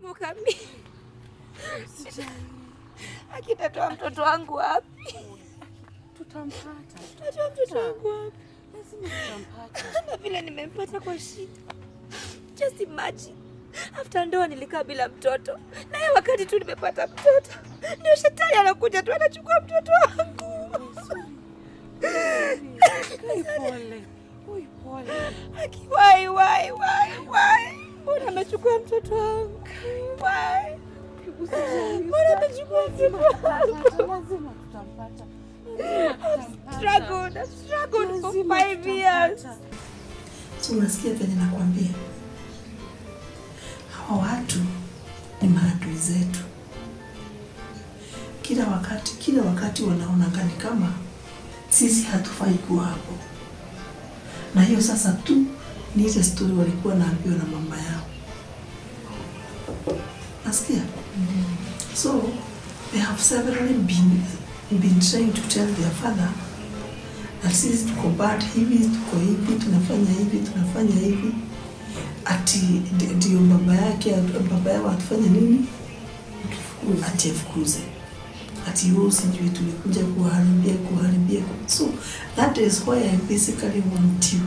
Mukami. Akitatoa mtoto wangu wapi? Tutampata. Tatoa mtoto wangu wapi? Lazima tutampata. Na vile nimempata kwa shida. Just imagine. After ndoa nilikaa bila mtoto. Na yeye wakati tu nimepata mtoto, ndio shetani anakuja tu anachukua mtoto wangu. Pole. Oi, pole. Why? Mbona amechukua mtoto wangu? Why? Mbona amechukua mtoto wangu? Lazima tutampata. Struggled for 5 years. So unasikia venye nakwambia, hawa watu ni maadui zetu. Kila wakati wanaona kani kama sisi hatufai kuwa hapo. Na hiyo sasa tu ni ile story walikuwa naambiwa na mama yao. Nasikia? So they have severally been trying to tell their father that sisi tuko bad hivi, tuko hivi, tunafanya hivi. Ati ndio baba yao atufanya nini? Ati afukuze. Ati wao sijui tulikuja kuharibia. So that is why I basically want you,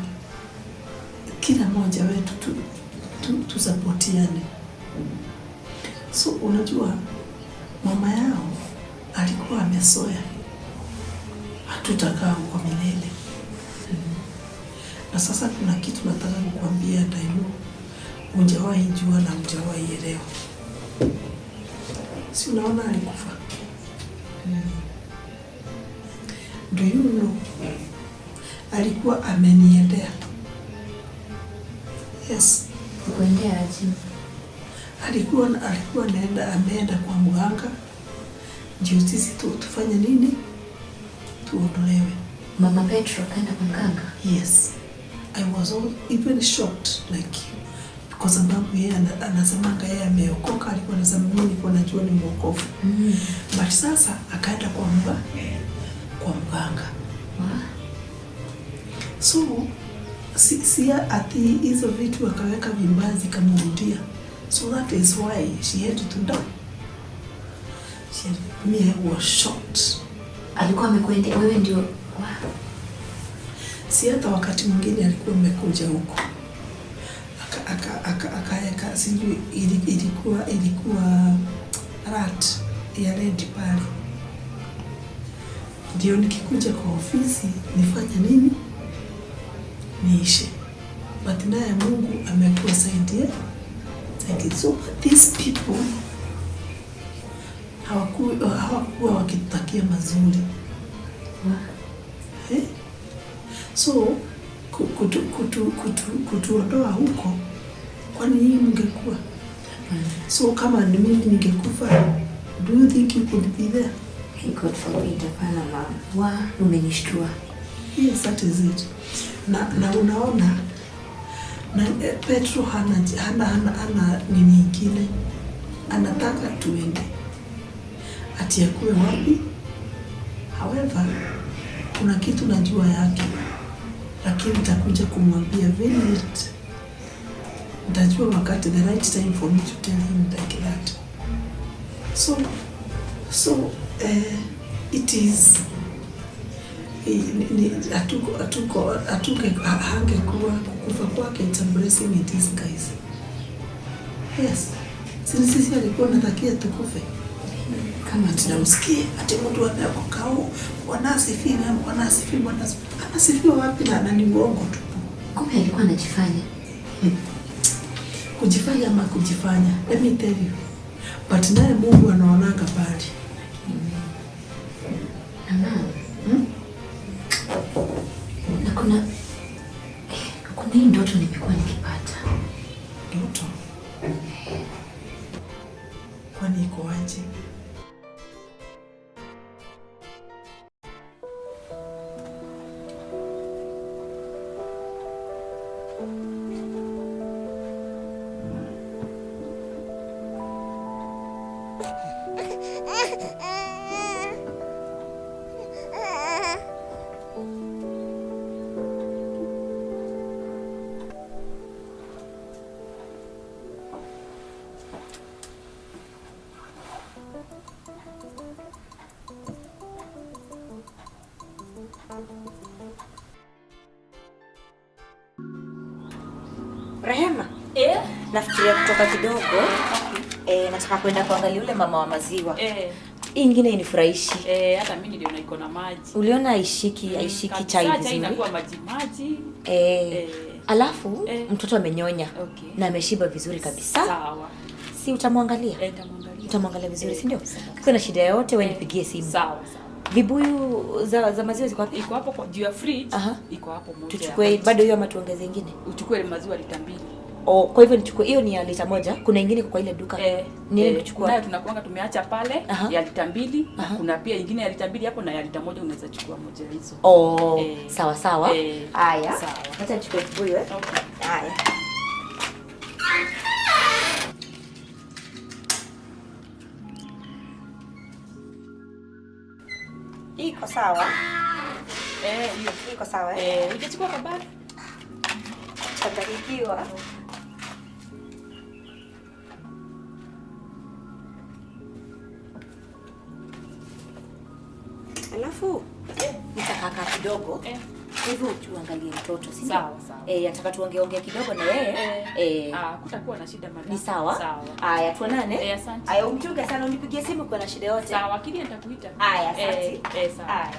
kila mmoja wetu tu supportiane. So unajua mama yao alikuwa amesoya hatutakaa kwa milele. Na sasa kuna kitu nataka kukuambia Taimu, hujawahi jua na hujawahi elewa. Si unaona alikufa? Do you know? Alikuwa ameniendea. Yes. Kuendea aje? Alikuwa ameenda kwa mganga. Ndio sisi tufanye nini? Tuondolewe. Mama Petro kaenda kwa mganga? Yes. I was even shocked like you. Kwa sababu yeye anasemanga yeye ameokoka, alikuwa anasema mimi niko najua ni mwokofu. But sasa akaenda kwa mganga. So si ati hizo vitu akaweka vimbazi kamrudia. So that is why she had to die. I was shocked. Alikuwa amekwenda wewe ndio. Si hata wakati mwingine alikuwa amekuja huko. Akaeka sijui ilikuwa rat ya red pale. Ndio nikikuja kwa ofisi nifanye nini? Niishe. But naye Mungu amekuwa saidia. So these people hawakuwa wakitakia mazuri. So kutuondoa huko, kwani hii mngekuwa? So kama ni mimi ningekufa, do you think you could be there? God forbid, hapana mama. Umenishtua. Yes, that is it. Na unaona na Petro hana nini nyingine, anataka tuende. Ati yakuwe wapi? However, kuna kitu najua yake, lakini nitakuja kumwambia very late. Nitajua wakati the right time for me to tell him like that. So it is hangekuwa kukufa kwake, it's a blessing in disguise. Yes. Sisi alikuwa anatakia tukufe. Kama tunamsikia ati mtu anakokao wanasifiwa anasifiwa wapi na ni uongo tu. Kumbe alikuwa anajifanya. Kujifanya ama kujifanya. Let me tell you. But naye Mungu anaonanga bali. Na kuna hii ndoto nimekuwa nikipata. Ndoto? Kwani iko aje? Rehema. Nafikiria kutoka kidogo. Nataka kwenda kuangalia yule mama wa maziwa. Hii ingine inifurahishi. Hata mimi niliona iko na maji. Uliona haishiki chai vizuri. Chai inakuwa maji. Alafu mtoto amenyonya na ameshiba vizuri kabisa. Sawa. Si utamwangalia? Nitamwangalia. Utamwangalia vizuri, si ndio? Kuna shida yote wewe nipigie simu. Sawa. Vibuyu za maziwa ziko wapi? Iko hapo kwa juu ya fridge. Iko hapo moja. Tuchukue bado hiyo ama tuongeze nyingine? Uchukue maziwa lita 2. Kwa hivyo nichukue hiyo ni ya lita 1. Kuna nyingine kwa ile duka. Nini kuchukua? Nayo tunakuanga tumeacha pale ya lita 2. Kuna pia nyingine ya lita 2 hapo na ya lita 1 unaweza chukua moja hizo. Sawa. Haya. Acha nichukue vibuyu Haya. Iko sawa? Hiyo iko sawa Ukichukua kwa bag. Tabarikiwa. Alafu nitakaa kidogo. Hivyo tuangalie mtoto, si ndio? Sawa. Nataka tuongee kidogo na yeye. Kutakuwa na shida madam. Ni sawa? Haya, tuonane. Asante. Haya, umchunge sana, unipigie simu kwa na shida yote. Sawa, kile nitakuita. Haya, asante. Sawa.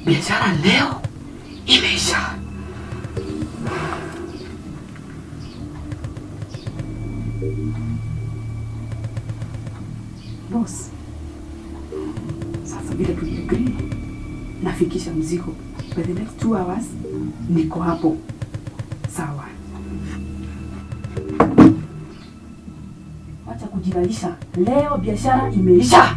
Biashara leo imeisha. Boss, sasa vile tuliagree, nafikisha mzigo. By the next 2 hours, niko hapo. Sawa. Wacha kujilalisha. Leo biashara imeisha.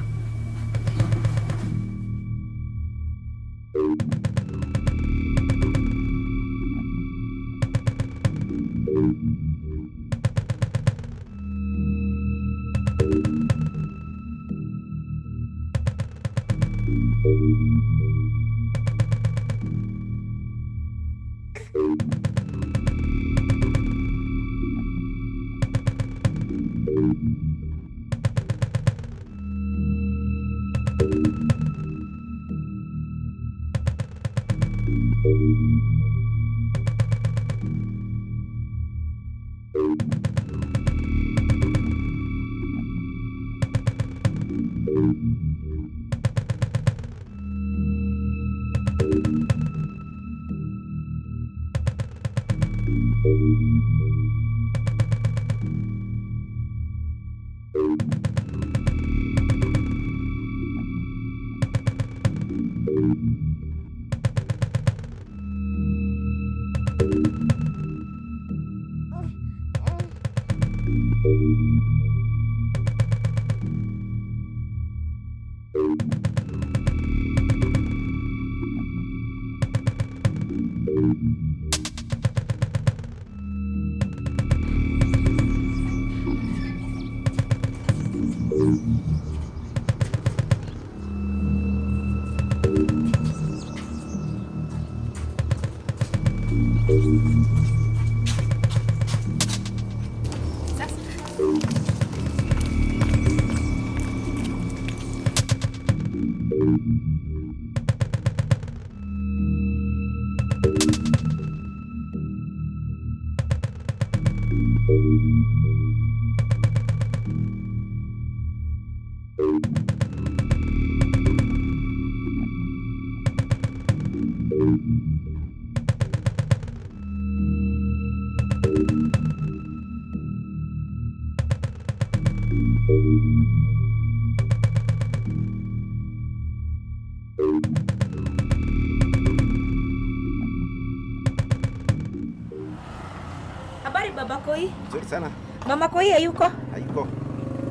Habari baba Koi? Nzuri sana. Mama Koi hayuko? Hayuko.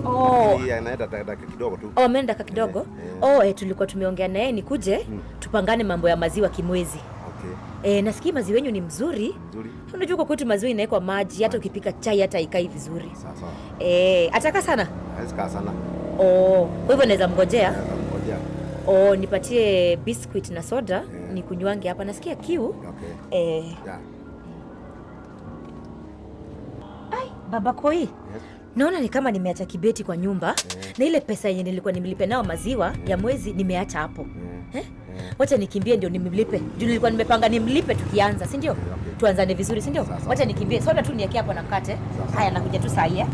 Oh. Yeye anaenda dakika kidogo tu. Oh, ameenda dakika kidogo? Tulikuwa tumeongea naye nikuje tupangane mambo ya maziwa kimwezi. Okay. Nasikia maziwa yenu ni mzuri. Nzuri. Unajua kwa kwetu maziwa inawekwa maji, hata ukipika chai hata ikai vizuri. Sawa. Ataka sana? Haisika sana. Kwa hivyo naweza mngojea? Naweza mngojea. Nipatie biscuit na soda nikunywange hapa, nasikia kiu. Okay. Yeah. Baba Koi, yes. Naona ni kama nimeacha kibeti kwa nyumba, na ile pesa yenye nilikuwa nimelipe nao maziwa ya mwezi nimeacha hapo. Wacha nikimbie ndio nimlipe. Juu nilikuwa nimepanga nimlipe tukianza, si ndio? Okay. Tuanzane vizuri, si ndio? Wacha nikimbie. Soda tu niweke hapo na mkate. Haya, nakuja tu saa hii.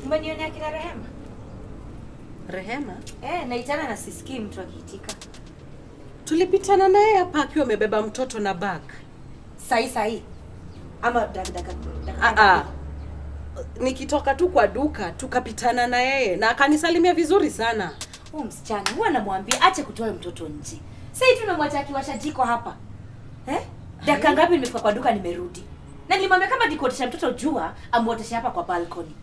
Umenionea kina Rehema? Rehema? Naitana na sisikii mtu akiitika. Tulipitana naye hapa akiwa amebeba mtoto na bag. Sahi. Ama dakika. Nikitoka tu kwa duka tukapitana na yeye na akanisalimia vizuri sana. Msichana huwa namwambia ache kutoa mtoto nje. Sasa tunamwacha akiwasha jiko hapa. Dakika ngapi nimefika kwa duka nimerudi. Na nilimwambia kama dikotisha mtoto jua amuoteshe hapa kwa balcony.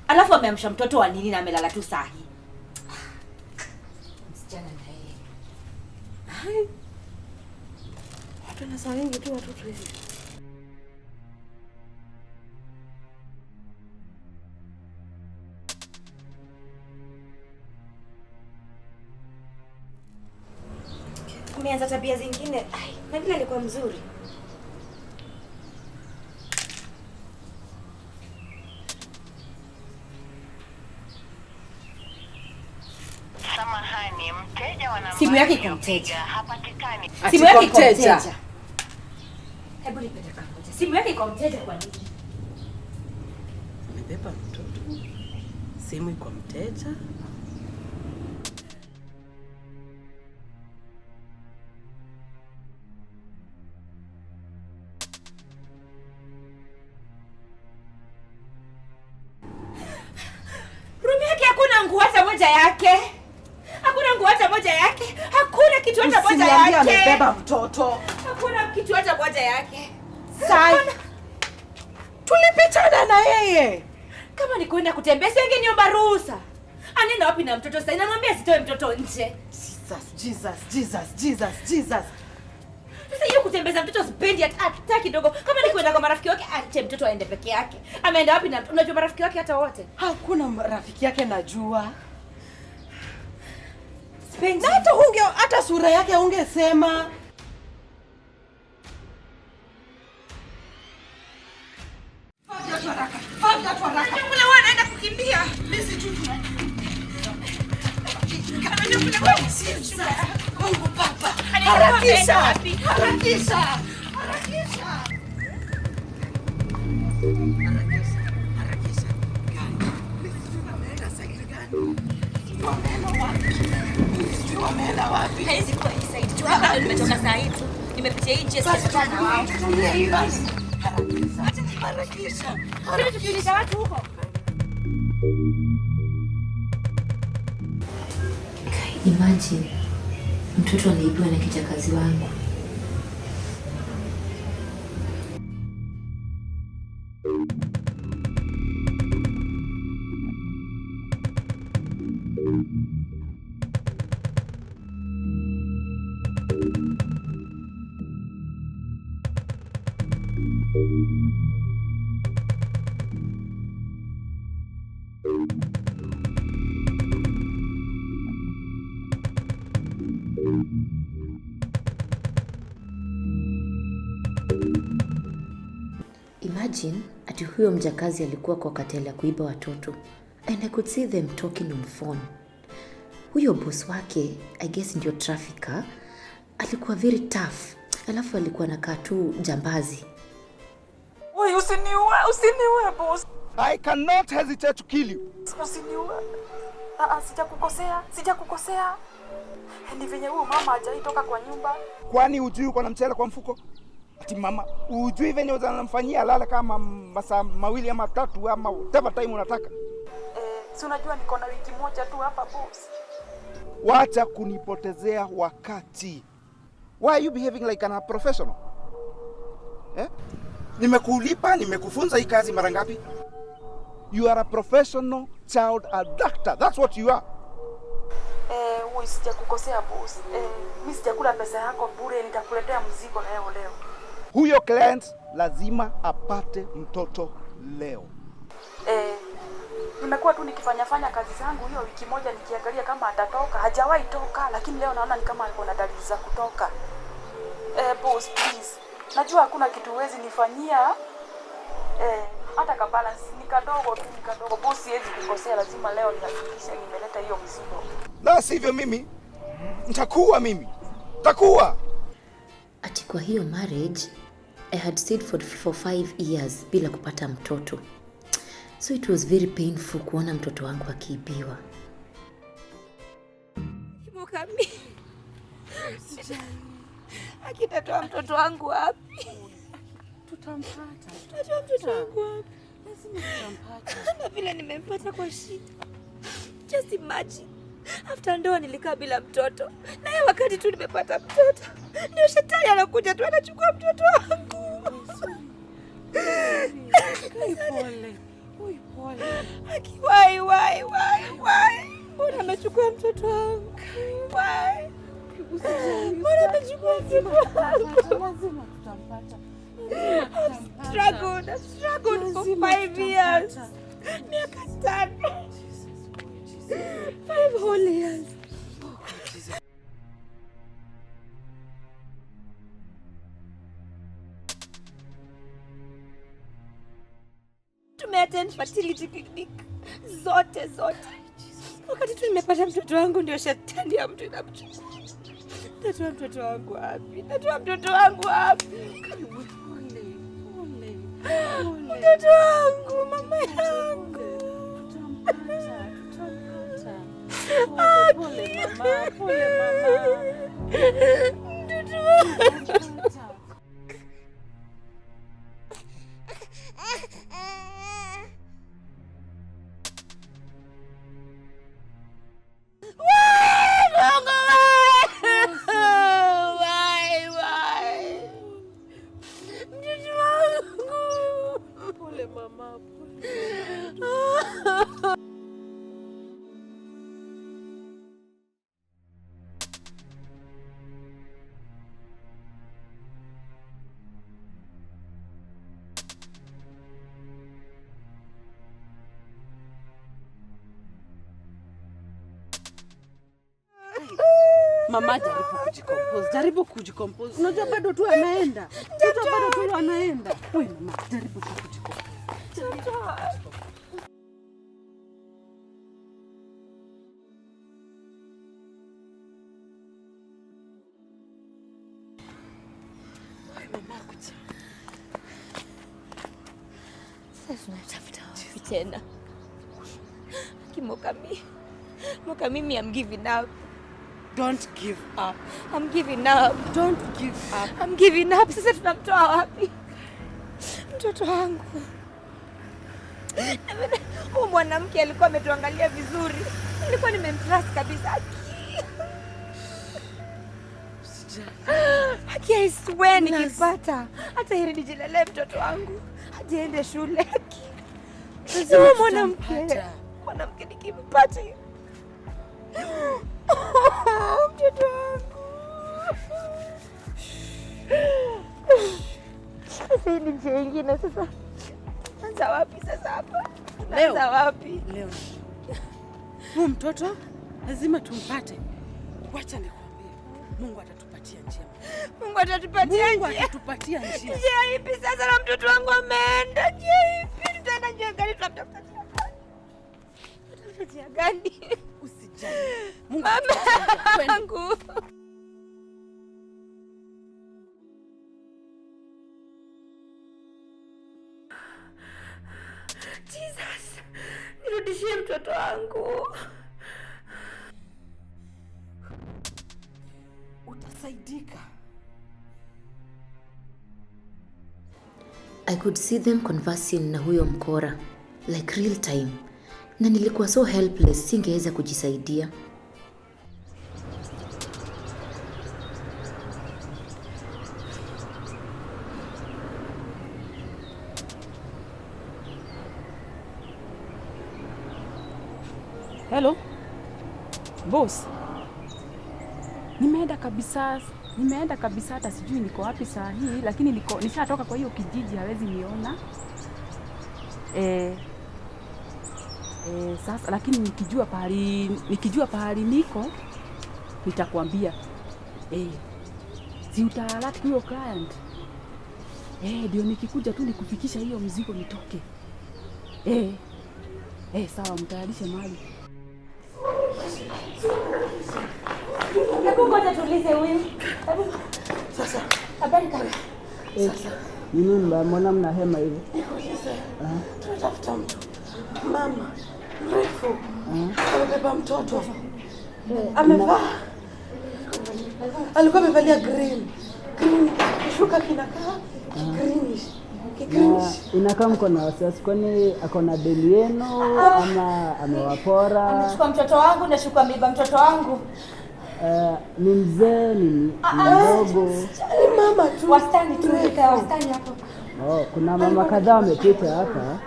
Alafu ameamsha mtoto wa nini na amelala tu sahi. Msichana na yeye. Watu wanasalingi tu watoto hivi. Umeanza tabia zingine. Na vile alikuwa mzuri. Samahani, mteja wa namba. Simu yake iko mteja. Hapatikani. Simu yake iko mteja. Hebu nipete kangoja. Simu yake iko mteja kwa nini? Amebeba mtoto. Simu iko mteja. Rumi yake hakuna nguo hata moja yake. Hakuna nguo hata moja yake. Hakuna kitu kitu hata moja yake. Amebeba mtoto. Hakuna kitu hata moja yake. Sai. Tulipitana na yeye. Kama ni kwenda kutembea singeniomba ruhusa. Anaenda wapi na mtoto sasa? Namwambia sitoe mtoto nje. Jesus. Sasa hiyo kutembeza mtoto sipendi hata kidogo. Kama ni kwenda kwa marafiki wake, ache mtoto aende peke yake. Ameenda wapi na unajua marafiki wake hata wote? Hakuna marafiki yake najua. Sipendi. Na hata sura yake ungesema. Fadha. Kuna wanaenda kukimbia. Mungu Baba. Harakisha. Wameenda wapi? Haizi kwa hii side. Tu hapa ndio nimetoka saa hii tu. Nimepitia hii njia sasa na wao. Harakisha. Kuna tukiuliza watu huko. Imagine mtoto anaibiwa na kijakazi wangu. Imagine ati huyo mjakazi alikuwa kwa katela ya kuiba watoto. And I could see them talking on phone. Huyo boss wake, I guess ndio trafficker, alikuwa very tough. Alafu alikuwa anakaa tu jambazi. Wewe usiniue boss. I cannot hesitate to kill you. Usiniue. Sijakukosea. Ni venye huyo mama hajaitoka kwa nyumba. Kwani hujui uko na mchele kwa mfuko? Ati mama, hujui venye unamfanyia lala kama masaa 2 ama 3 ama whatever time unataka? Si unajua niko na wiki moja tu hapa boss. Wacha kunipotezea wakati. Why are you behaving like a professional? Nimekulipa, nimekufunza hii kazi mara ngapi? You are a professional child abductor. That's what you are. Wewe sijakukosea boss. Mimi sijakula pesa yako bure, nitakuletea mzigo leo. Huyo client lazima apate mtoto leo. Nimekuwa tu nikifanya kazi zangu hiyo wiki moja nikiangalia kama atatoka. Hajawahi toka, lakini leo naona ni kama alikuwa na dalili za kutoka. Boss please. Najua hakuna kitu huwezi nifanyia. Hata ka balance ni kadogo. Boss siwezi kukosea, lazima leo nihakikishe nimeleta hiyo mzigo. La sivyo mimi nitakuwa. Ati kwa hiyo marriage I had stayed for 5 years bila kupata mtoto. So it was very painful kuona mtoto wangu akiibiwa. Mukami. Akitatoa mtoto wangu wapi? Tutampata. Tutatoa mtoto wangu wapi? Lazima tutampata. Na vile nimempata kwa shida. Just imagine. After ndoa nilikaa bila mtoto. Na hiyo wakati tu nimepata mtoto, ndio shetani anakuja tu anachukua mtoto wangu. Pole. Why? Mbona amechukua mtoto wangu? Why? Mbona amechukua mtoto wangu? Lazima tutampata. I've struggled for 5 years. Miaka 5 whole years. Tumeattend fertility clinic zote. Wakati tu nimepata mtoto wangu ndio shetani ya mtu inamchukua. Natoa mtoto wangu wapi? Mtoto wangu, mama yangu. Pole mama. Mtoto wangu. Mama, jaribu kujicompose. Unajua bado tu anaenda. Mtoto bado tu anaenda. Wewe mama, jaribu tu kujicompose. Sasa tunatafuta wapi tena? Mokami, I'm giving up. Don't give up. I'm giving up. Don't give up. I'm giving up. Sasa tunamtoa wapi mtoto wangu? Huyu mwanamke alikuwa ametuangalia vizuri. Nilikuwa nimemtrust kabisa. Haki I swear nikipata hata hili nijilelee mtoto wangu ajiende shule. Huyu mwanamke nikimpata mtoto wangu. Sasa hii ni njia ingine sasa. Anza wapi sasa hapa? Anza wapi? Leo. Huyu mtoto lazima tumpate. Wacha nikwambie. Mungu atatupatia njia. Mungu atatupatia njia. Njia ipi sasa na mtoto wangu ameenda? Njia ipi? Tutaenda njia gani? Tunatafuta njia gani? Usijali. Mungu wangu. Jesus, nirudishie mtoto wangu. Utasaidika. I could see them conversing na huyo mkora like real time, na nilikuwa so helpless, singeweza kujisaidia. Hello. Boss. Nimeenda kabisa hata sijui niko wapi saa hii, lakini nishatoka kwa hiyo kijiji, hawezi niona. Sasa lakini nikijua pahali niko nitakwambia. Si utaalert huyo client. Ndio nikikuja tu nikufikisha hiyo mzigo nitoke. Sawa, mtayarishe mali. Hebu ngoja tuulize huyu. Sasa, habari kaka. Sasa. Nini mbona mna hema hivi? Tunatafuta mtu. Mama mrefu. Amebeba mtoto. Amevaa. Alikuwa amevalia green. Kishuka kinakaa greenish. Inakaa mko na wasiwasi, kwani ako na deni yenu ama amewapora? Amechukua mtoto wangu na shuka ameiba mtoto wangu. Ni mzee, ni mdogo? Ni mama tu. Wastani hapo. Kuna mama kadhaa wamepita hapa.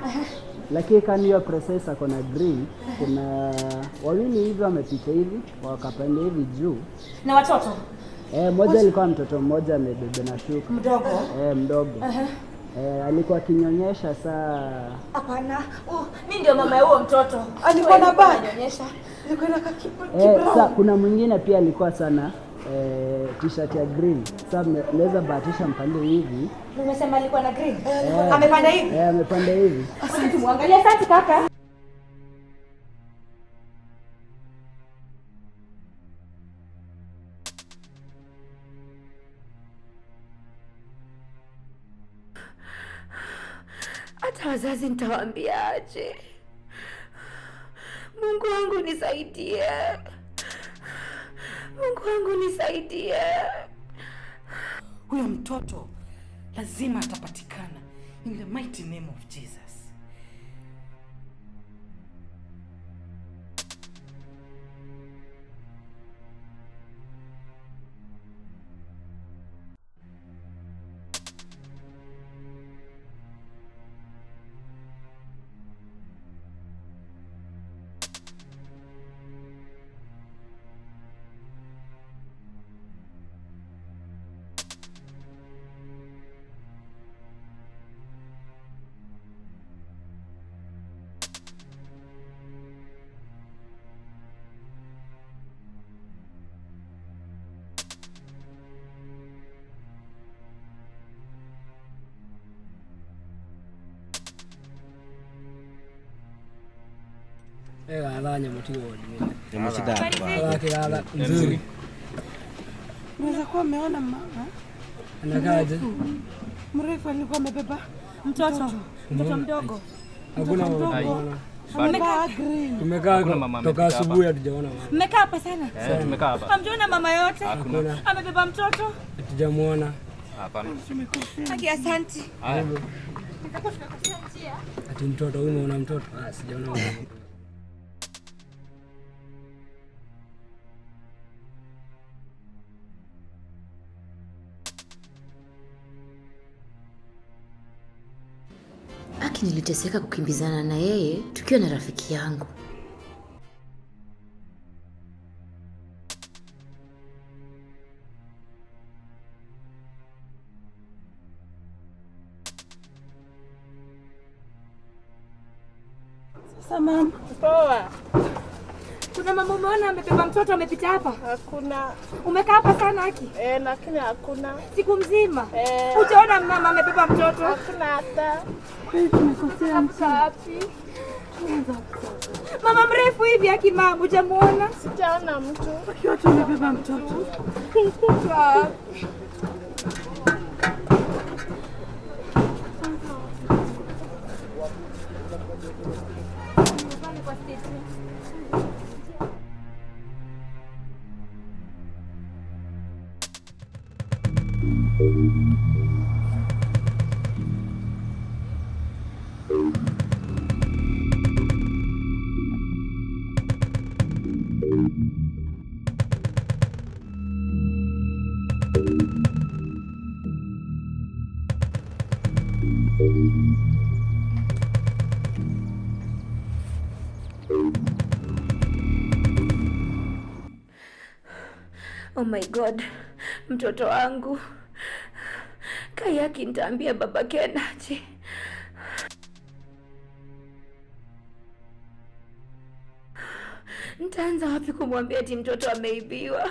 Lakini kani hiyo process ako na green, kuna wawili hivi wamepita hivi, wakapanda hivi juu. Na watoto? Mmoja alikuwa mtoto mmoja amebeba na shuka. Mdogo? Mdogo. Alikuwa akinyonyesha saa. Hapana. Mimi ndio mama ya huo mtoto. Alikuwa na baba anyonyesha. Alikuwa na sasa kuna mwingine pia alikuwa sana t-shirt ya green. Sasa naweza bahatisha mpande hivi. Umesema alikuwa na green? Amepanda hivi? Amepanda hivi. Asante, tumwangalie. Asante kaka. Hata wazazi nitawaambia aje? Mungu wangu nisaidie. Mungu wangu nisaidie. Huyo mtoto lazima atapatikana. In the mighty name of Jesus. Alanya mtigo wadi. Yameshida. Ala nzuri. Unaweza kuwa umeona mama? Anakaje? Mrefu alikuwa amebeba mtoto mdogo. Hakuna mama. Tumekaa toka asubuhi hatujaona mama. Mmekaa hapa sana? Tumekaa hapa. Hamjaona mama yote? Hakuna. Amebeba mtoto? Hatujamuona. Hapana. Haki, asante. Ati mtoto huyu umeona mtoto? Sijaona mama. Aki, niliteseka kukimbizana na yeye tukiwa na rafiki yangu. Sasa mama. Poa. Kuna mama umeona amebeba mtoto amepita hapa? Hakuna. Umekaa hapa sana Aki? Lakini hakuna. Siku mzima? Hujaona mama amebeba mtoto? Hakuna hata. Tumekosea msafi. Mama mrefu hivi Aki, mama hujamuona? Sijaona mtu. Akiwa tumebeba mtoto. Oh my God, mtoto wangu. Kayaki, nitaambia baba Kenaje? Nitaanza wapi kumwambia ati mtoto ameibiwa?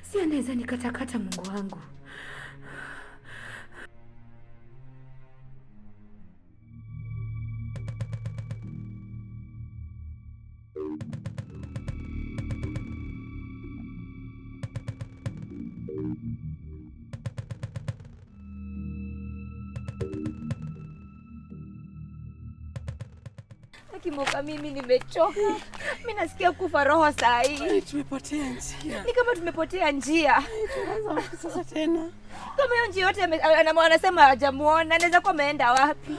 Si anaweza nikatakata, Mungu wangu. Kimoka, mimi nimechoka. Mimi nasikia kufa roho saa hii. Tumepotea njia. Ni kama tumepotea njia. Tunaanza sasa tena. Kama hiyo njia yote anasema hajamuona, anaweza kuwa ameenda wapi?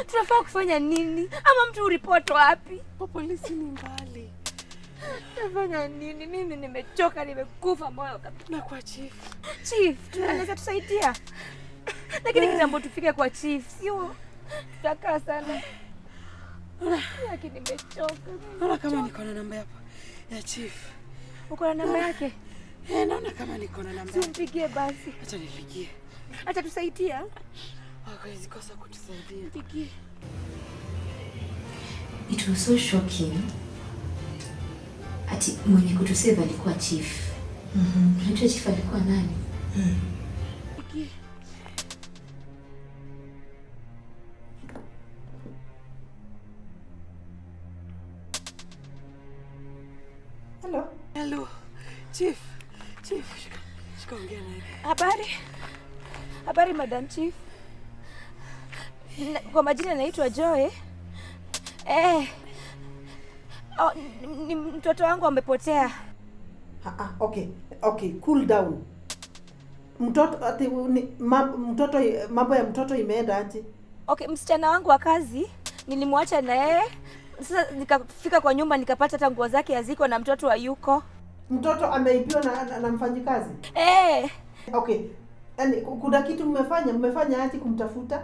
Tunafaa kufanya nini? Ama mtu uripot wapi? Polisi ni mbali. Tunafanya nini? Mimi nimechoka, nimekufa moyo kabisa. Na kwa chief. Chief, anaweza tusaidia. Lakini kitambo tufike kwa chief, sio tutakaa sana. Lakini nimechoka. Naona kama niko na namba ya chief. Uko na namba yake? Naona kama niko na namba. Simpigie basi. Acha nipigie. Acha tusaidia. Hawezi kosa kutusaidia. Pigie. It was so shocking. Ati mwenye kutusave alikuwa chief. Unajua chief alikuwa nani? Pigie. Hello. Chief. Shika ongea naye. Habari Madam Chief. Kwa majina naitwa Joy. Ni mtoto wangu amepotea. Okay, cool down. Mambo ya mtoto imeenda aje? Okay, msichana wangu wa kazi nilimwacha na yeye. Sasa nikafika kwa nyumba nikapata hata nguo zake haziko na mtoto hayuko. Mtoto ameibiwa na mfanyikazi? Okay. Yaani kuna kitu mmefanya aje kumtafuta?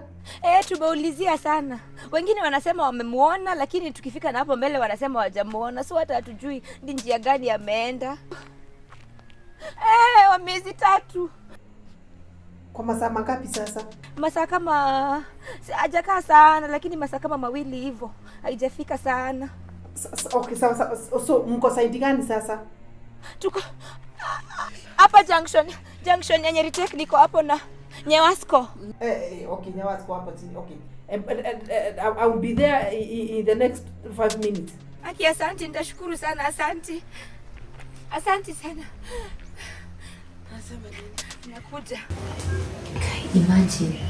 Tumeulizia sana. Wengine wanasema wamemuona, lakini tukifika na hapo mbele wanasema hawajamuona. So hata hatujui ni njia gani ameenda. Wa miezi 3. Kwa masaa mangapi sasa? Masaa kama hajakaa sana, lakini masaa kama 2 hivyo. Haijafika sana. Okay, sawa. So mko side gani sasa? Tuko hapa junction ya Nyeri Tech, niko hapo na Nyewasco. Okay, Nyewasco hapo chini. Okay. I will be there in the next 5 minutes. Aki, asante, nitashukuru sana, asante. Asante sana. Nasema nini? Nakuja. Imagine